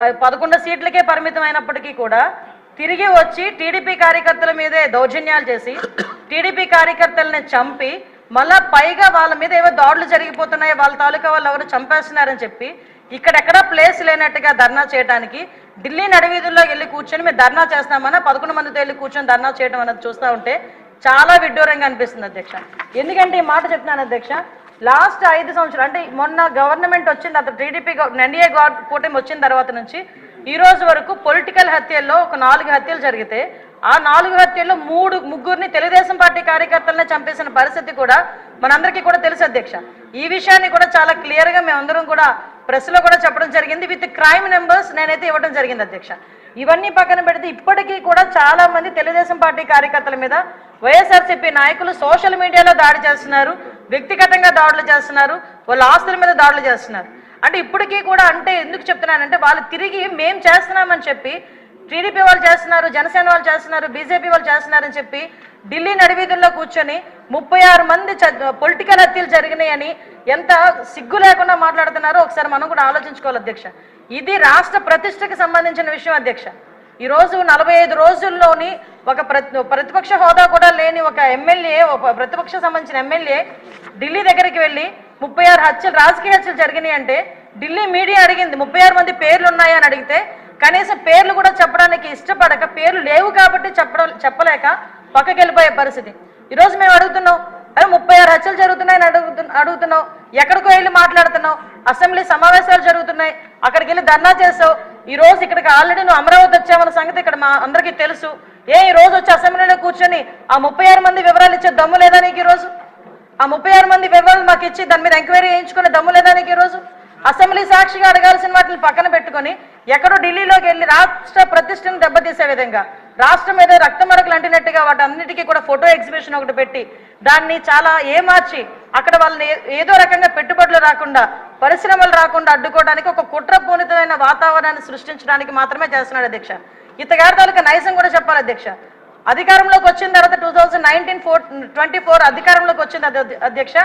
11 సీట్లకే పరిమితమైనప్పటికీ కూడా తిరిగి వచ్చి టీడీపీ కార్యకర్తల మీదే దౌర్జన్యాలు చేసి టీడీపీ కార్యకర్తల్ని చంపి మళ్ళా పైగా వాళ్ళ మీద ఏవో దాడులు జరిగిపోతున్నాయి, వాళ్ళ తాలూకా వాళ్ళు ఎవరు చంపేస్తున్నారని చెప్పి ఇక్కడెక్కడా ప్లేస్ లేనట్టుగా ధర్నా చేయడానికి ఢిల్లీ నడివీధుల్లో వెళ్ళి కూర్చొని మేము ధర్నా చేస్తామన్నా 11 మందితో వెళ్ళి కూర్చొని ధర్నా చేయడం అన్నది చూస్తూ ఉంటే చాలా విడ్డూరంగా అనిపిస్తుంది అధ్యక్ష. ఎందుకంటే ఈ మాట చెప్తున్నాను అధ్యక్ష, లాస్ట్ 5 సంవత్సరాలు అంటే మొన్న గవర్నమెంట్ వచ్చింది, అతను టీడీపీ ఎన్డీఏ కూటమి వచ్చిన తర్వాత నుంచి ఈ రోజు వరకు పొలిటికల్ హత్యల్లో ఒక 4 హత్యలు జరిగితే ఆ 4 హత్యల్లో ముగ్గురిని తెలుగుదేశం పార్టీ కార్యకర్తలనే చంపేసిన పరిస్థితి కూడా మనందరికీ కూడా తెలుసు అధ్యక్ష. ఈ విషయాన్ని కూడా చాలా క్లియర్గా మేమందరం కూడా ప్రెస్లో కూడా చెప్పడం జరిగింది, విత్ క్రైమ్ నెంబర్స్ నేనైతే ఇవ్వడం జరిగింది అధ్యక్ష. ఇవన్నీ పక్కన పెడితే ఇప్పటికీ కూడా చాలా మంది తెలుగుదేశం పార్టీ కార్యకర్తల మీద వైఎస్ఆర్సీపీ నాయకులు సోషల్ మీడియాలో దాడి చేస్తున్నారు, వ్యక్తిగతంగా దాడులు చేస్తున్నారు, వాళ్ళ ఆస్తుల మీద దాడులు చేస్తున్నారు. అంటే ఇప్పటికీ కూడా అంటే ఎందుకు చెప్తున్నానంటే వాళ్ళు తిరిగి మేము చేస్తున్నామని చెప్పి టీడీపీ వాళ్ళు చేస్తున్నారు, జనసేన వాళ్ళు చేస్తున్నారు, బీజేపీ వాళ్ళు చేస్తున్నారని చెప్పి ఢిల్లీ నడివీధుల్లో కూర్చొని 36 మంది పొలిటికల్ హత్యలు జరిగినాయని ఎంత సిగ్గు లేకుండా మాట్లాడుతున్నారో ఒకసారి మనం కూడా ఆలోచించుకోవాలి అధ్యక్ష. ఇది రాష్ట్ర ప్రతిష్టకు సంబంధించిన విషయం అధ్యక్ష. ఈరోజు 45 రోజుల్లోని ఒక ప్రతిపక్ష హోదా కూడా లేని ఒక ఎమ్మెల్యే, ఒక ప్రతిపక్ష సంబంధించిన ఎమ్మెల్యే ఢిల్లీ దగ్గరికి వెళ్ళి 36 హత్యలు, రాజకీయ హత్యలు జరిగినాయి అంటే ఢిల్లీ మీడియా అడిగింది 36 మంది పేర్లు ఉన్నాయని అడిగితే కనీసం పేర్లు కూడా చెప్పడానికి ఇష్టపడక, పేర్లు లేవు కాబట్టి చెప్పలేక పక్కకి వెళ్ళిపోయే పరిస్థితి. ఈరోజు మేము అడుగుతున్నాం, అరే 36 హత్యలు జరుగుతున్నాయని అడుగుతున్నావు, ఎక్కడికో వెళ్ళి మాట్లాడుతున్నావు, అసెంబ్లీ సమావేశాలు జరుగుతున్నాయి అక్కడికి వెళ్ళి ధర్నా చేసావు, ఈ రోజు ఇక్కడికి ఆల్రెడీ నువ్వు అమరావతి వచ్చావన్న సంగతి ఇక్కడ మా అందరికీ తెలుసు. ఈ రోజు వచ్చి అసెంబ్లీలో కూర్చొని ఆ 36 మంది వివరాలు ఇచ్చే దమ్ము లేదా నీకు? ఈరోజు ఆ 36 మంది వివరాలు మాకు ఇచ్చి దాని మీద ఎంక్వైరీ చేయించుకునే దమ్ము లేదా నీకు? ఈరోజు అసెంబ్లీ సాక్షిగా అడగాల్సిన వాటిని పక్కన పెట్టుకొని ఎక్కడో ఢిల్లీలోకి వెళ్ళి రాష్ట్ర ప్రతిష్టను దెబ్బతీసే విధంగా, రాష్ట్రం మీద రక్తమరకలు అంటినట్టుగా వాటి అన్నిటికీ కూడా ఫోటో ఎగ్జిబిషన్ ఒకటి పెట్టి దాన్ని చాలా ఏమార్చి అక్కడ వాళ్ళని ఏదో రకంగా పెట్టుబడులు రాకుండా, పరిశ్రమలు రాకుండా అడ్డుకోవడానికి ఒక కుట్రపూరితమైన వాతావరణాన్ని సృష్టించడానికి మాత్రమే చేస్తున్నాడు అధ్యక్ష. ఇతగారి తాలూకా నైజం కూడా చెప్పాలి అధ్యక్ష. అధికారంలోకి వచ్చిన తర్వాత 2024 అధికారంలోకి వచ్చింది అధ్యక్ష.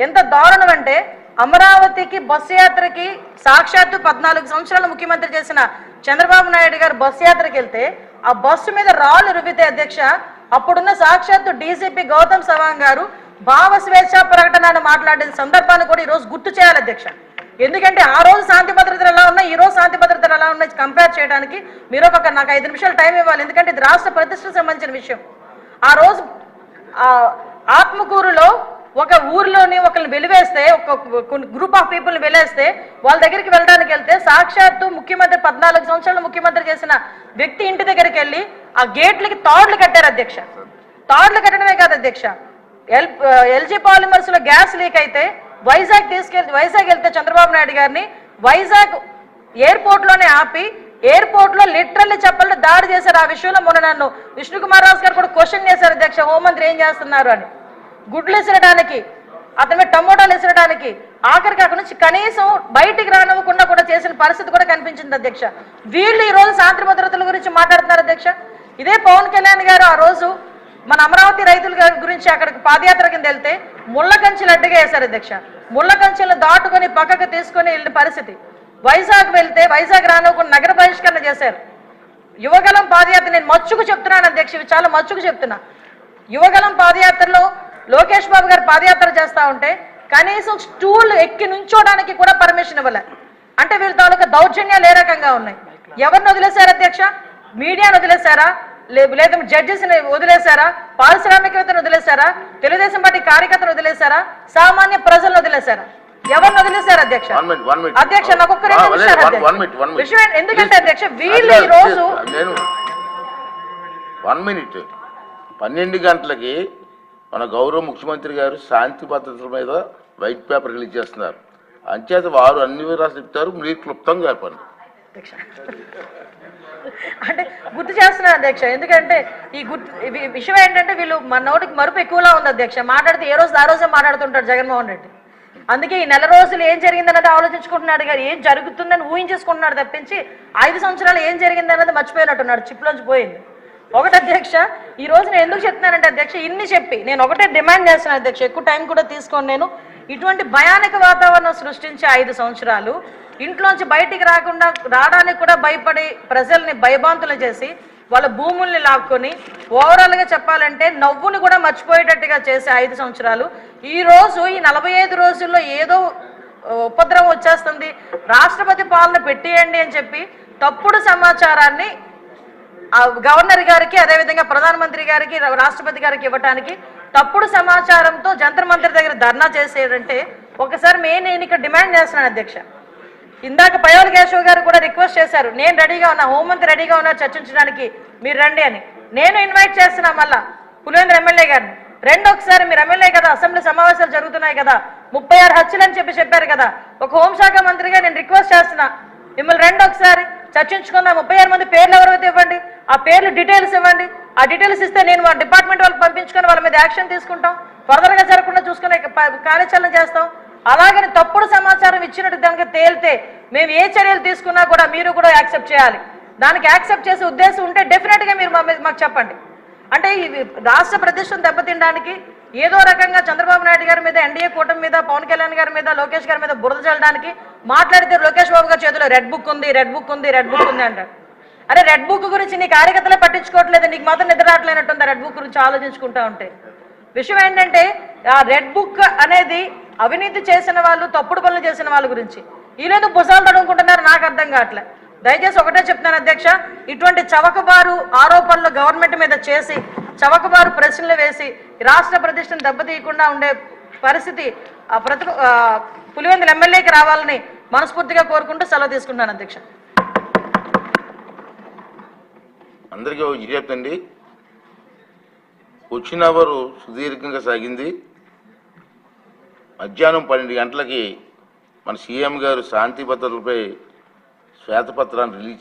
ఎంత దారుణం అంటే అమరావతికి బస్సు యాత్రకి సాక్షాత్తు 14 సంవత్సరాలు ముఖ్యమంత్రి చేసిన చంద్రబాబు నాయుడు గారు బస్సు యాత్రకి వెళ్తే ఆ బస్సు మీద రాళ్ళు రువితే అధ్యక్ష, అప్పుడున్న సాక్షాత్తు డీజీపీ గౌతమ్ సవాంగ్ గారు భావ స్వేచ్ఛ ప్రకటనను మాట్లాడిన సందర్భాన్ని కూడా ఈరోజు గుర్తు చేయాలి అధ్యక్ష. ఎందుకంటే ఆ రోజు శాంతి భద్రతలు ఎలా ఉన్నాయి, ఈ రోజు శాంతి భద్రతలు ఎలా ఉన్నాయి కంపేర్ చేయడానికి మీరు నాకు 5 నిమిషాలు టైం ఇవ్వాలి. ఎందుకంటే ఇది రాష్ట్ర ప్రతిష్టకు సంబంధించిన విషయం. ఆ రోజు ఆత్మకూరులో ఒక ఊర్లోని ఒకరిని వెలివేస్తే, ఒక గ్రూప్ ఆఫ్ పీపుల్ని వెలేస్తే వాళ్ళ దగ్గరికి వెళ్ళడానికి వెళ్తే సాక్షాత్తు ముఖ్యమంత్రి 14 సంవత్సరాలు ముఖ్యమంత్రి చేసిన వ్యక్తి ఇంటి దగ్గరికి వెళ్ళి ఆ గేట్లకి తాడులు కట్టారు అధ్యక్ష. తాడులు కట్టడమే కాదు అధ్యక్ష, ఎల్జీ పాలిమర్స్ లో గ్యాస్ లీక్ అయితే వైజాగ్ వెళ్తే చంద్రబాబు నాయుడు గారిని వైజాగ్ ఎయిర్పోర్ట్ లోనే ఆపి ఎయిర్పోర్ట్ లో లిటరల్లీ చెప్పాలంటే దాడి చేశారు. ఆ విషయంలో మొన్న నన్ను విష్ణుకుమార్ రాజు గారు కూడా క్వశ్చన్ చేశారు అధ్యక్ష, హోంమంత్రి ఏం చేస్తున్నారు అని. గుడ్లు విసరడానికి, అతని మీద టమోటాలు విసరడానికి, ఆఖరికి అక్కడి నుంచి కనీసం బయటికి రానివ్వకుండా కూడా చేసిన పరిస్థితి కూడా కనిపించింది అధ్యక్ష. వీళ్ళు ఈ రోజు శాంతి భద్రతల గురించి మాట్లాడుతున్నారు అధ్యక్ష. ఇదే పవన్ కళ్యాణ్ గారు ఆ రోజు మన అమరావతి రైతుల గురించి అక్కడికి పాదయాత్ర కింద వెళ్తే ముళ్ళ కంచెలు అడ్డుగా వేశారు అధ్యక్ష. ముళ్ళ కంచెలు దాటుకొని పక్కకు తీసుకొని వెళ్ళిన పరిస్థితి. వైజాగ్ వెళ్తే వైజాగ్ రానివ్వకుండా నగర బహిష్కరణ చేశారు. యువగలం పాదయాత్ర, నేను మచ్చుకు చెప్తున్నాను అధ్యక్ష, ఇవి చాలా మచ్చుకు చెప్తున్నా. యువగలం పాదయాత్రలో లోకేష్ బాబు గారు పాదయాత్ర చేస్తూ ఉంటే కనీసం స్టూల్ ఎక్కి నుంచోడానికి కూడా పర్మిషన్ ఇవ్వలే. అంటే వీళ్ళ తాలూకా దౌర్జన్యాలు ఏ రకంగా ఉన్నాయి? ఎవరిని వదిలేశారు అధ్యక్ష? మీడియాను వదిలేశారా, లేదా జడ్జెస్ని వదిలేశారా, పారిశ్రామికవేత్తను వదిలేశారా, తెలుగుదేశం పార్టీ కార్యకర్తలు వదిలేశారా, సామాన్య ప్రజలను వదిలేశారా? ఎవరిని వదిలేశారు అధ్యక్ష? అధ్యక్ష నాకు ఒక్క 2 నిమిషాలు విషయం. ఎందుకంటే అధ్యక్ష వీళ్ళు ఈ రోజు 1 మినిట్ 12 గంటలకి మన గౌరవ ముఖ్యమంత్రి గారు శాంతి భద్రతల మీద వైట్ పేపర్ రిలీజ్ చేస్తున్నారు. అంచేత వారు అన్ని వివరాలు చెప్తారు, మీరు క్లుప్తంగా చెప్పండి అంటే గుర్తు చేస్తున్నారు అధ్యక్ష. ఎందుకంటే ఈ విషయం ఏంటంటే వీళ్ళు మన నోటికి మరుపు ఎక్కువలా ఉంది అధ్యక్ష. మాట్లాడితే ఏ రోజు ఆ రోజే మాట్లాడుతుంటాడు జగన్మోహన్ రెడ్డి. అందుకే ఈ నెల రోజులు ఏం జరిగిందన్నది ఆలోచించుకుంటున్నాడు కానీ ఏం జరుగుతుందని ఊహించేసుకుంటున్నాడు తప్పించి 5 సంవత్సరాలు ఏం జరిగిందన్నది మర్చిపోయినట్టున్నాడు, చిప్లోంచి పోయింది. ఒకటి అధ్యక్ష, ఈ రోజు నేను ఎందుకు చెప్తున్నానంటే అధ్యక్ష, ఇన్ని చెప్పి నేను ఒకటే డిమాండ్ చేస్తున్నాను అధ్యక్ష, ఎక్కువ టైం కూడా తీసుకోండి. నేను ఇటువంటి భయానక వాతావరణం సృష్టించే 5 సంవత్సరాలు ఇంట్లోంచి బయటికి రావడానికి కూడా భయపడి ప్రజల్ని భయభాంతులు చేసి వాళ్ళ భూముల్ని లాక్కొని ఓవరాల్గా చెప్పాలంటే నవ్వుని కూడా మర్చిపోయేటట్టుగా చేసే 5 సంవత్సరాలు ఈ రోజు ఈ 45 రోజుల్లో ఏదో ఉపద్రవం వచ్చేస్తుంది, రాష్ట్రపతి పాలన పెట్టేయండి అని చెప్పి తప్పుడు సమాచారాన్ని గవర్నర్ గారికి అదేవిధంగా ప్రధానమంత్రి గారికి రాష్ట్రపతి గారికి ఇవ్వడానికి తప్పుడు సమాచారంతో జంతర్ మంతర్ దగ్గర ధర్నా చేసేదంటే ఒకసారి నేను ఇక్కడ డిమాండ్ చేస్తున్నాను అధ్యక్ష. ఇందాక పయోల్ కేశవ్ గారు కూడా రిక్వెస్ట్ చేశారు, నేను రెడీగా ఉన్నా, హోంమంత్రి రెడీగా ఉన్నా చర్చించడానికి, మీరు రండి అని. నేను ఇన్వైట్ చేస్తున్నా మళ్ళా పులివెందుల ఎమ్మెల్యే గారిని, రెండు ఒకసారి మీరు ఎమ్మెల్యే కదా, అసెంబ్లీ సమావేశాలు జరుగుతున్నాయి కదా, 36 హత్యలు అని చెప్పారు కదా, ఒక హోంశాఖ మంత్రిగా నేను రిక్వెస్ట్ చేస్తున్నా మిమ్మల్ని రెండు ఒకసారి చర్చించుకుందాం. 36 మంది పేర్లు ఎవరైతే ఇవ్వండి, ఆ పేర్లు డీటెయిల్స్ ఇవ్వండి. ఆ డీటెయిల్స్ ఇస్తే నేను మా డిపార్ట్మెంట్ వాళ్ళకి పంపించుకొని వాళ్ళ మీద యాక్షన్ తీసుకుంటాం, ఫర్దర్గా జరగకుండా చూసుకునే కార్యాచరణ చేస్తాం. అలాగని తప్పుడు సమాచారం ఇచ్చినట్టు దానికి తేలితే మేము ఏ చర్యలు తీసుకున్నా కూడా మీరు కూడా యాక్సెప్ట్ చేయాలి. దానికి యాక్సెప్ట్ చేసే ఉద్దేశం ఉంటే డెఫినెట్గా మీరు మాకు చెప్పండి. అంటే ఇది రాష్ట్ర ప్రతిష్టను దెబ్బతినడానికి ఏదో రకంగా చంద్రబాబు నాయుడు గారి మీద, ఎన్డీఏ కూటమి మీద, పవన్ కళ్యాణ్ గారి మీద, లోకేష్ గారి మీద బురద చల్లడానికి మాట్లాడితే లోకేష్ బాబు గారి చేతిలో రెడ్ బుక్ ఉంది అంటారు. అరే రెడ్ బుక్ గురించి నీ కార్యకర్తలే పట్టించుకోవట్లేదు, నీకు మాత్రం నిద్ర రావట్లేనట్టుంది రెడ్ బుక్ గురించి ఆలోచించుకుంటా ఉంటే. విషయం ఏంటంటే ఆ రెడ్ బుక్ అనేది అవినీతి చేసిన వాళ్ళు, తప్పుడు పనులు చేసిన వాళ్ళ గురించి. ఈరోజు భుజాలు తడుముకుంటున్నారు, నాకు అర్థం కావట్లే. దయచేసి ఒకటే చెప్తున్నాను అధ్యక్ష, ఇటువంటి చవకబారు ఆరోపణలు గవర్నమెంట్ మీద చేసి చవకబారు ప్రశ్నలు వేసి రాష్ట్ర ప్రతిష్టను దెబ్బతీయకుండా ఉండే పరిస్థితి పులివెందుల ఎమ్మెల్యేకి రావాలని మనస్ఫూర్తిగా కోరుకుంటూ సెలవు తీసుకుంటాను అధ్యక్ష. అందరికీ చెప్తండి, వచ్చిన అవరు సుదీర్ఘంగా సాగింది. మధ్యాహ్నం 12 గంటలకి మన సీఎం గారు శాంతి భద్రతలపై శ్వేతపత్రాన్ని రిలీజ్